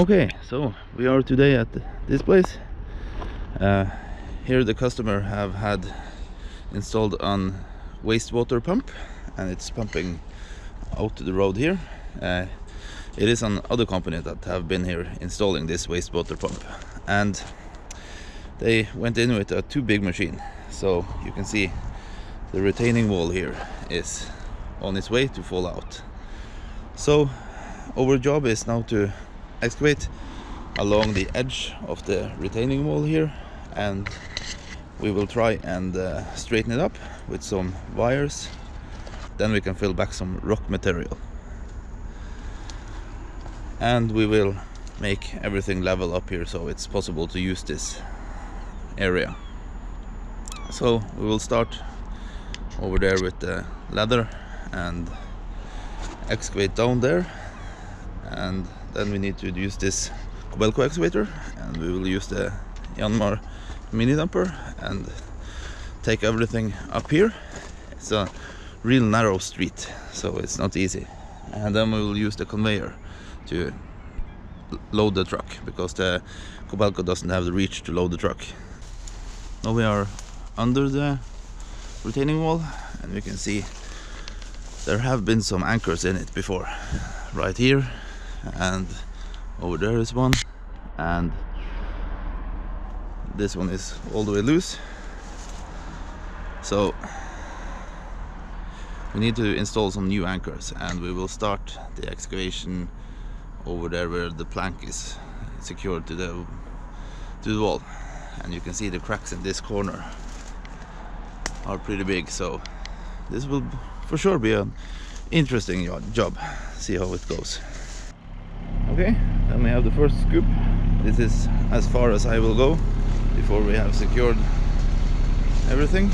Okay, so we are today at this place. Here the customer have had installed an wastewater pump, and it's pumping out to the road here. It is an other company that have been here installing this wastewater pump, and they went in with a too big machine. So you can see the retaining wall here is on its way to fall out. So our job is now to excavate along the edge of the retaining wall here, and we will try and straighten it up with some wires. Then we can fill back some rock material, and we will make everything level up here so it's possible to use this area. So we will start over there with the ladder and excavate down there, and then we need to use this Kobelco excavator, and we will use the Yanmar mini dumper and take everything up here. It's a real narrow street, so it's not easy. And then we will use the conveyor to load the truck, because the Kobelco doesn't have the reach to load the truck. Now we are under the retaining wall, and we can see there have been some anchors in it before. Right here, and over there is one, and this one is all the way loose. So we need to install some new anchors, and we will start the excavation over there where the plank is secured to the wall. And you can see the cracks in this corner are pretty big, so this will for sure be an interesting job. See how it goes. Okay, then we have the first scoop. This is as far as I will go before we have secured everything.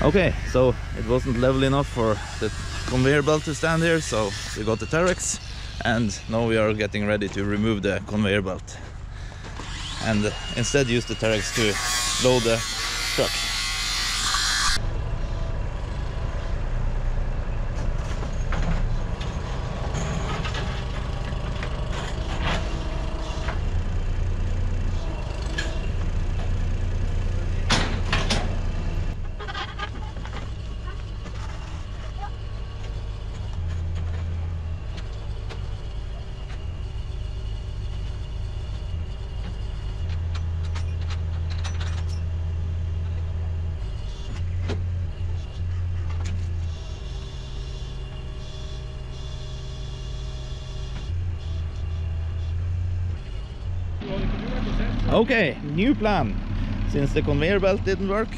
Okay, so it wasn't level enough for the conveyor belt to stand here, so we got the Terex, and now we are getting ready to remove the conveyor belt and instead use the Terex to load the truck. Okay, new plan. Since the conveyor belt didn't work,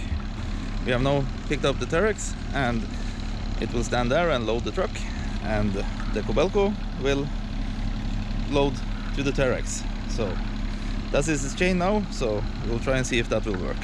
we have now picked up the Terex and it will stand there and load the truck, and the Kobelco will load to the Terex. So that is its chain now, so we'll try and see if that will work.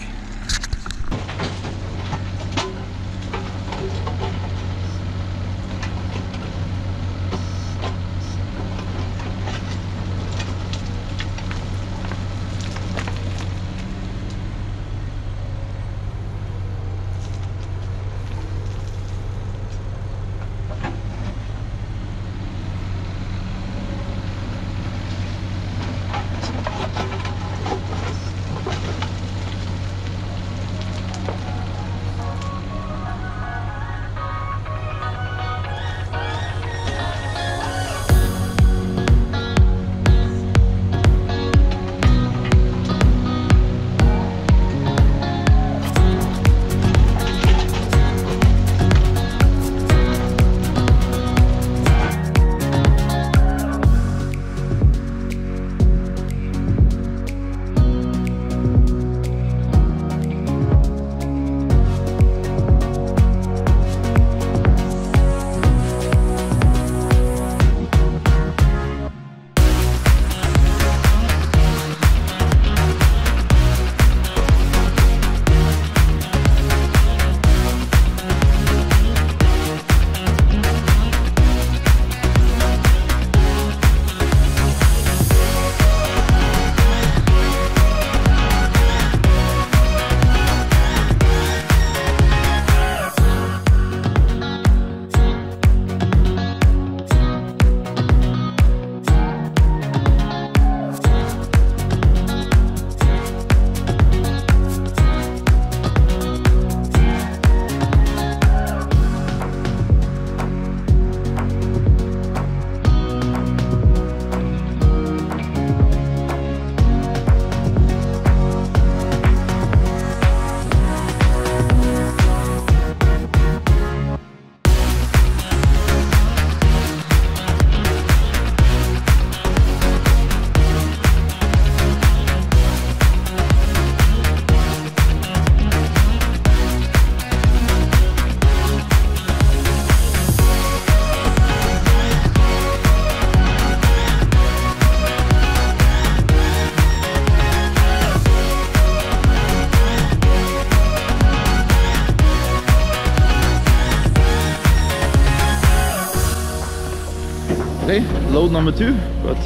Okay, load number 2, but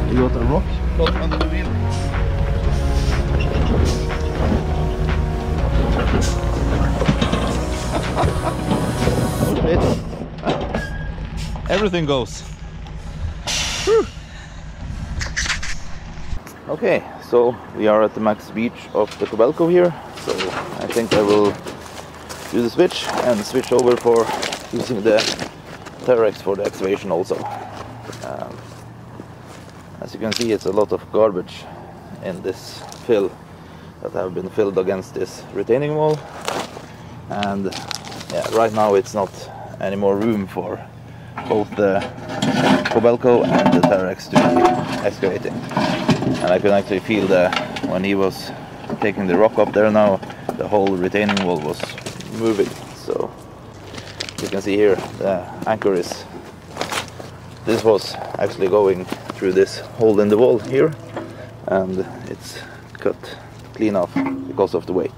we got a rock caught under the wheel. Oh shit. Everything goes. Whew. Okay, so we are at the max beach of the Kobelco here, so I think I will do the switch and switch over for using the Terex for the excavation also. As you can see, it's a lot of garbage in this fill that have been filled against this retaining wall, and yeah, right now it's not any more room for both the Kobelco and the Terex to be excavating. And I can actually feel when he was taking the rock up there now, the whole retaining wall was moving. So you can see here the anchor is, this was actually going through this hole in the wall here, and it's cut clean off because of the weight.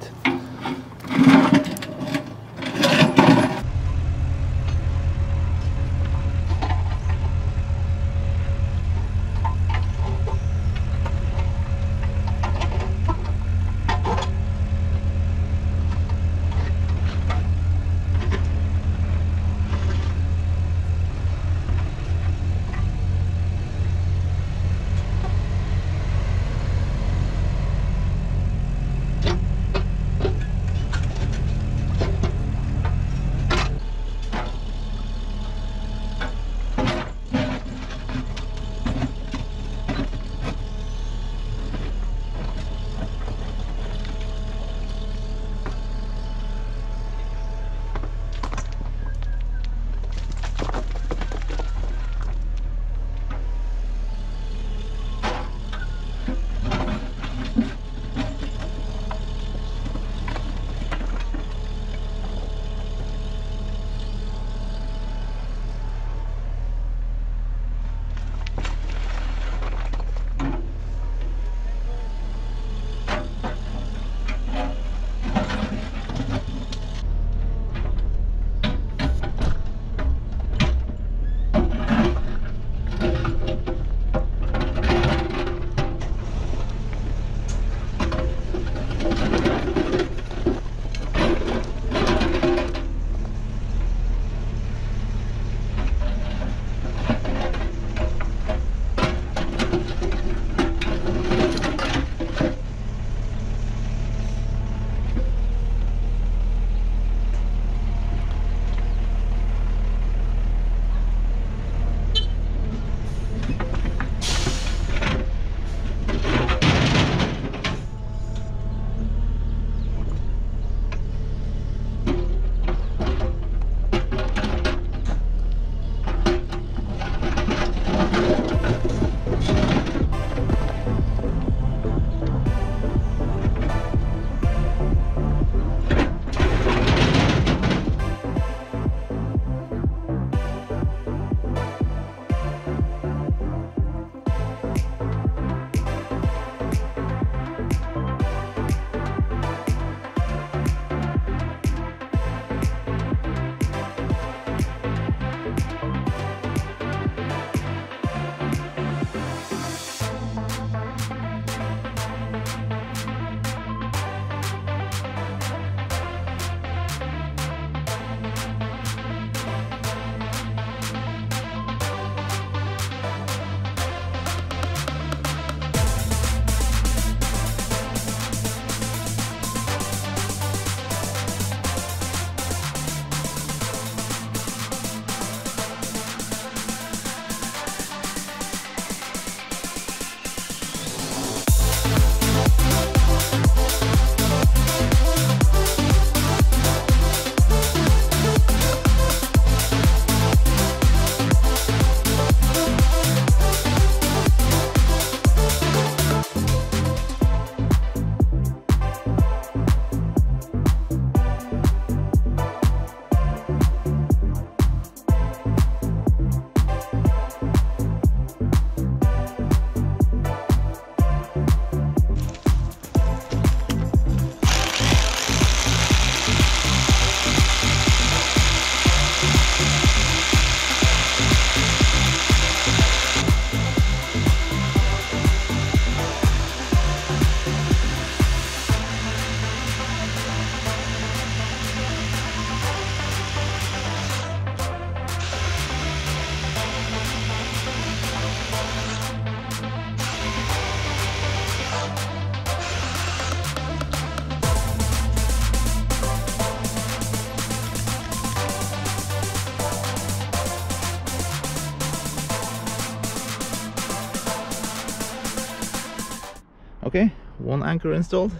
Okay, one anchor installed.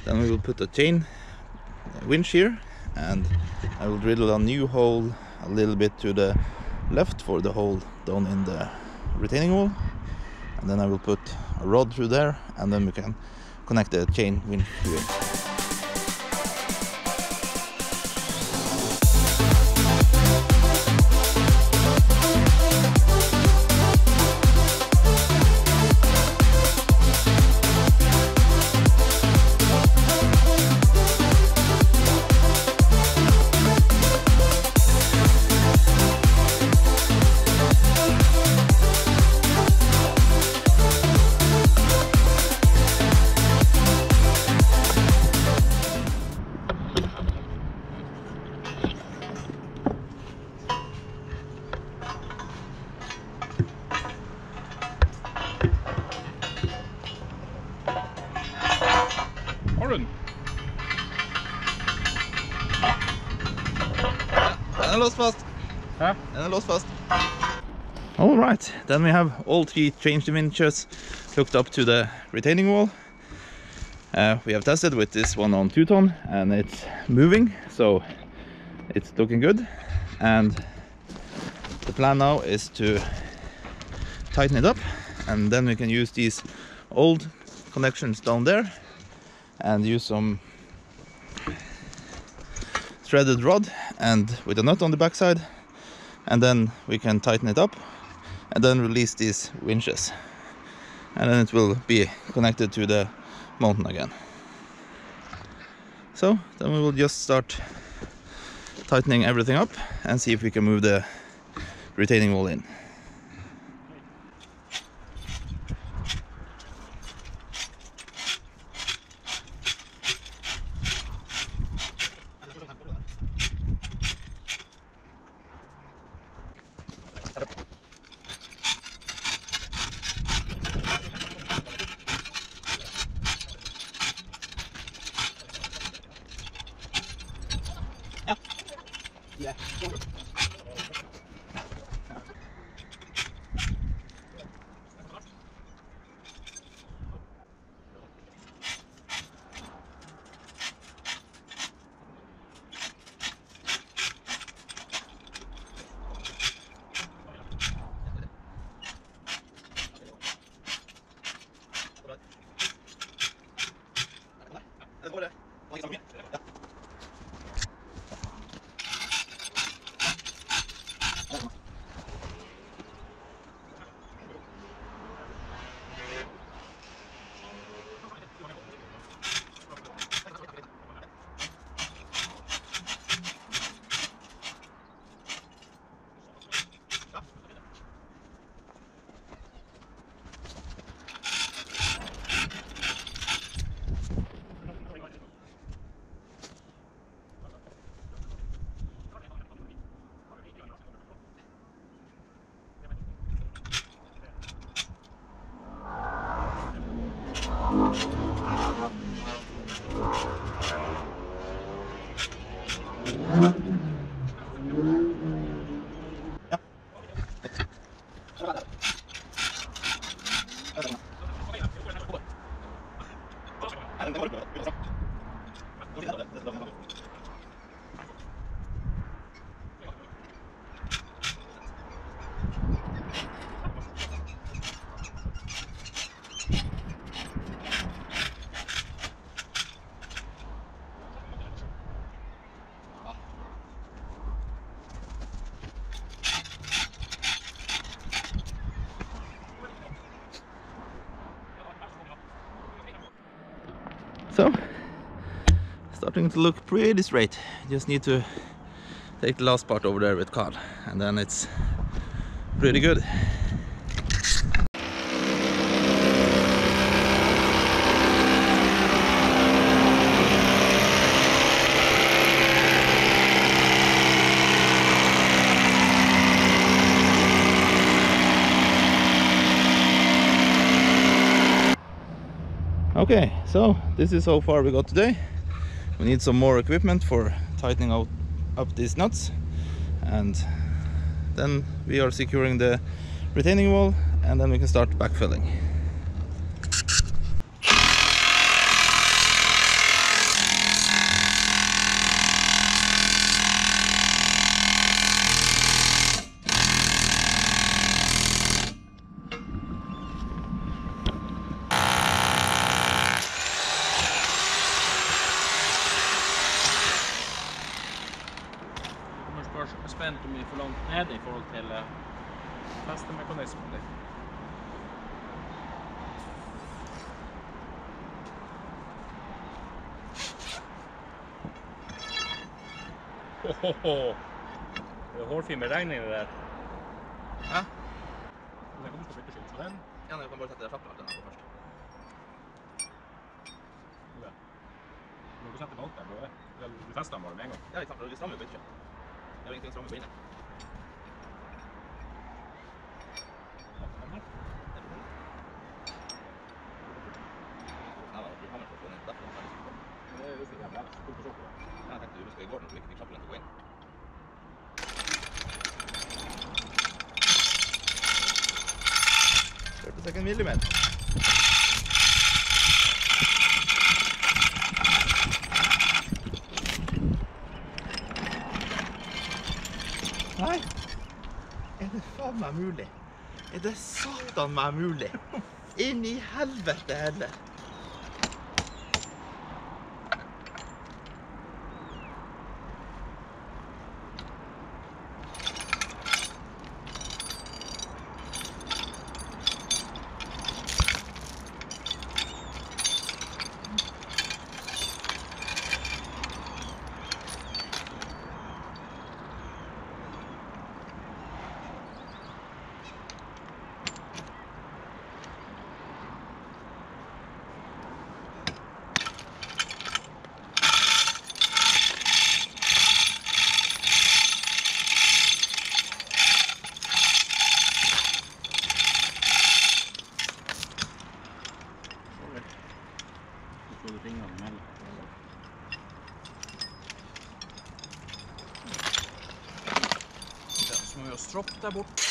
Then we will put a chain winch here, and I will drill a new hole a little bit to the left for the hole down in the retaining wall, and then I will put a rod through there, and then we can connect the chain winch to it. Den låst fast. Hæ? Den är låst fast. All right, then we have all three change winches hooked up to the retaining wall. We have tested with this one on 2-ton, and it's moving, so it's looking good. And the plan now is to tighten it up, and then we can use these old connections down there and use some threaded rod and with a nut on the backside, and then we can tighten it up and then release these winches, and then it will be connected to the mountain again. So then we will just start tightening everything up and see if we can move the retaining wall in. Yeah. So, starting to look pretty straight. Just need to take the last part over there with Carl, and then it's pretty good. Okay, so this is how far we got today. We need some more equipment for tightening up these nuts, and then we are securing the retaining wall, and then we can start backfilling. centimeter mye for langt nede I forhold til festemekanismen din. Det hårfin med regning det der. Hæ? Jeg kan du skal bytte skyld på den. Ja, jeg kan bare sette flappen den på først. Ja. Du kan sette på alt der, du fester den bare med en gang. Ja, ikke sant, vi strammer jo på ikke. Det ingenting å stramme på inne. Jeg tenkte du husker I går når du ikke fikk kjappen til å gå inn. Kjørte seg en millimeter. Nei, det faen meg mulig? Det satan meg mulig? Inn I helvete heller. Så må vi jo stroppe der bort.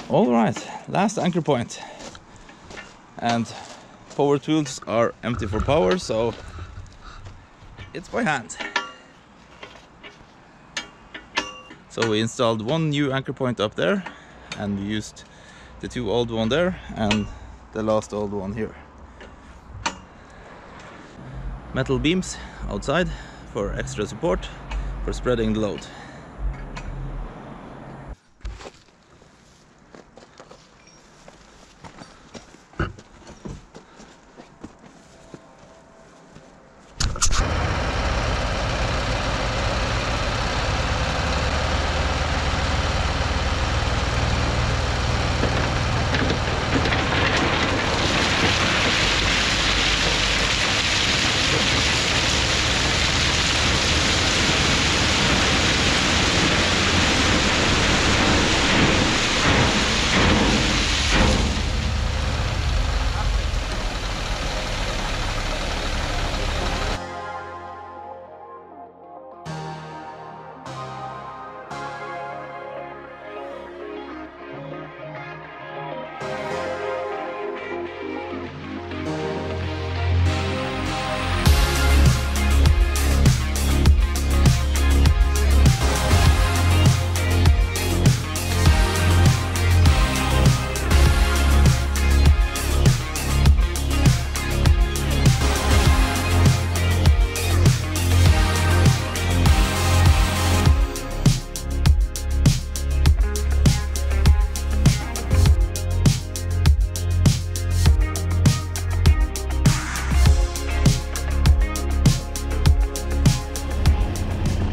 All right, last anchor point, and power tools are empty for power, so it's by hand. So we installed one new anchor point up there, and we used the two old one there and the last old one here. Metal beams outside for extra support for spreading the load.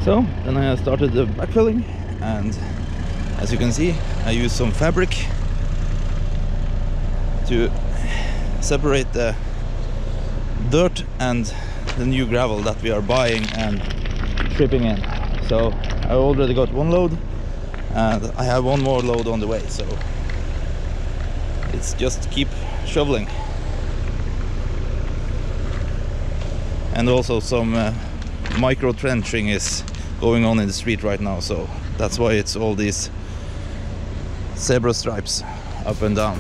So then I started the backfilling, and as you can see I used some fabric to separate the dirt and the new gravel that we are buying and shipping in. So I already got one load and I have one more load on the way, so it's just keep shoveling. And also some micro trenching is going on in the street right now, so that's why it's all these zebra stripes up and down.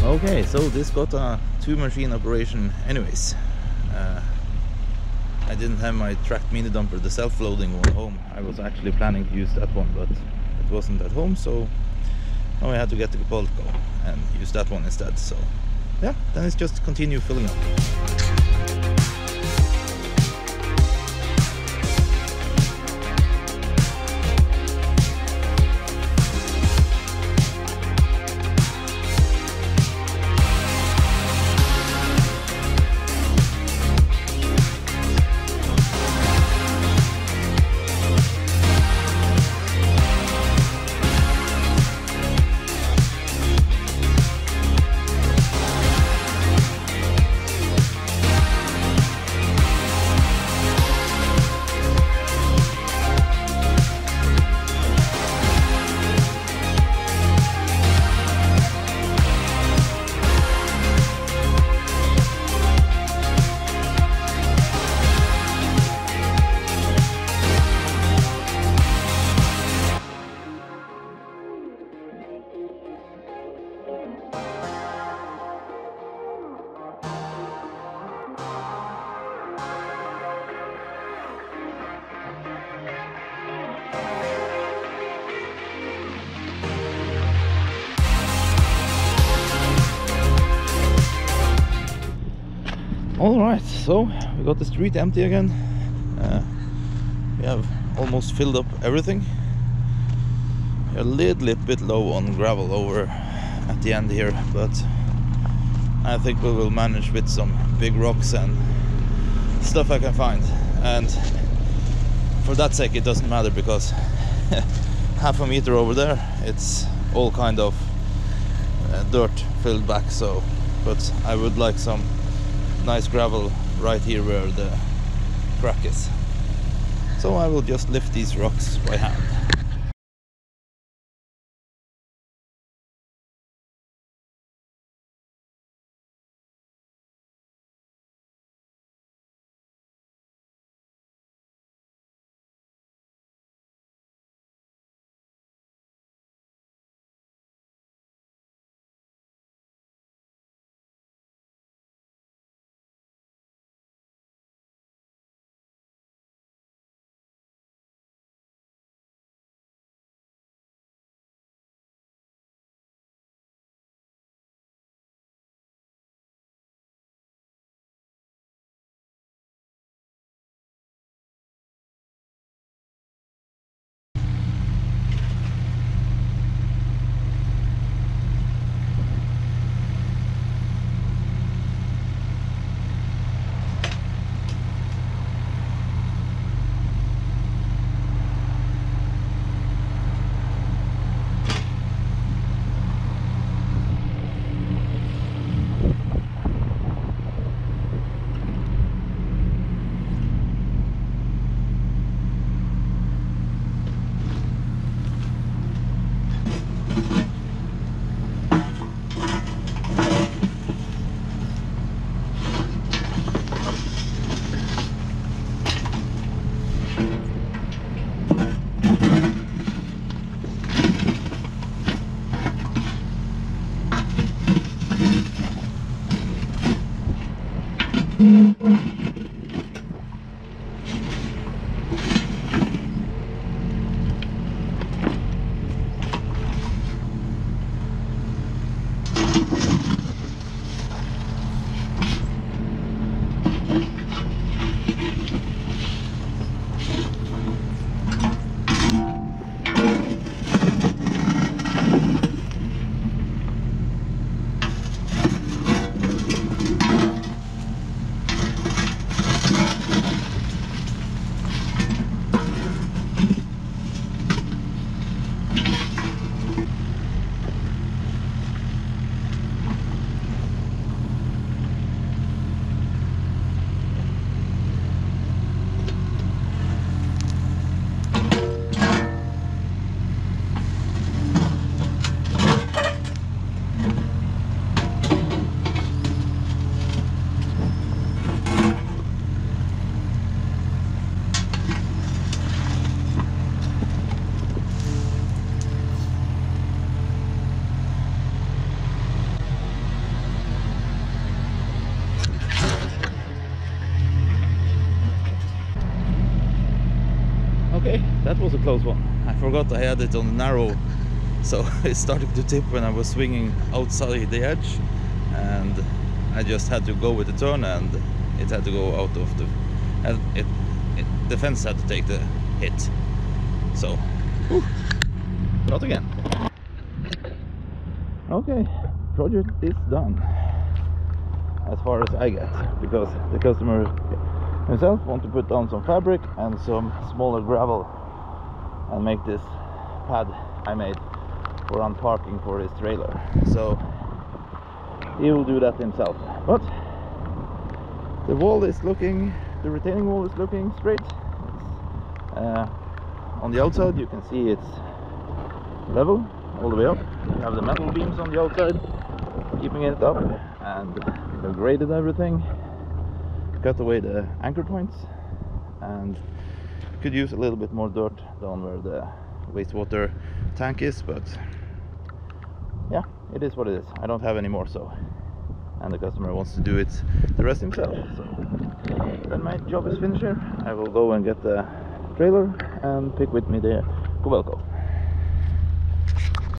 Okay, so this got a 2-machine operation anyways. I didn't have my tracked mini dumper, the self-loading one, home. I was actually planning to use that one, but it wasn't at home, so now I had to get the Polko and use that one instead. So yeah, then it's just continue filling up. Alright, so we got the street empty again. We have almost filled up everything. We're a little bit low on gravel over at the end here, but I think we will manage with some big rocks and stuff I can find. And for that sake it doesn't matter, because half a meter over there it's all kind of dirt filled back. So, but I would like some nice gravel right here where the crack is. So I will just lift these rocks by hand. Okay, that was a close one. I forgot I had it on the narrow, so it started to tip when I was swinging outside the edge, and I just had to go with the turn, and it had to go out of the... and the fence had to take the hit. So, whew, not again. Okay, project is done. As far as I get, because the customer himself want to put down some fabric and some smaller gravel and make this pad I made for unparking for his trailer. So he will do that himself. But the wall is looking, the retaining wall is looking straight. On the outside you can see it's level all the way up. You have the metal beams on the outside keeping it up, and we graded everything, cut away the anchor points, and could use a little bit more dirt down where the wastewater tank is, but yeah, it is what it is. I don't have any more, so, and the customer wants to do it the rest himself, so then my job is finished here. I will go and get the trailer and pick with me the Cobelco.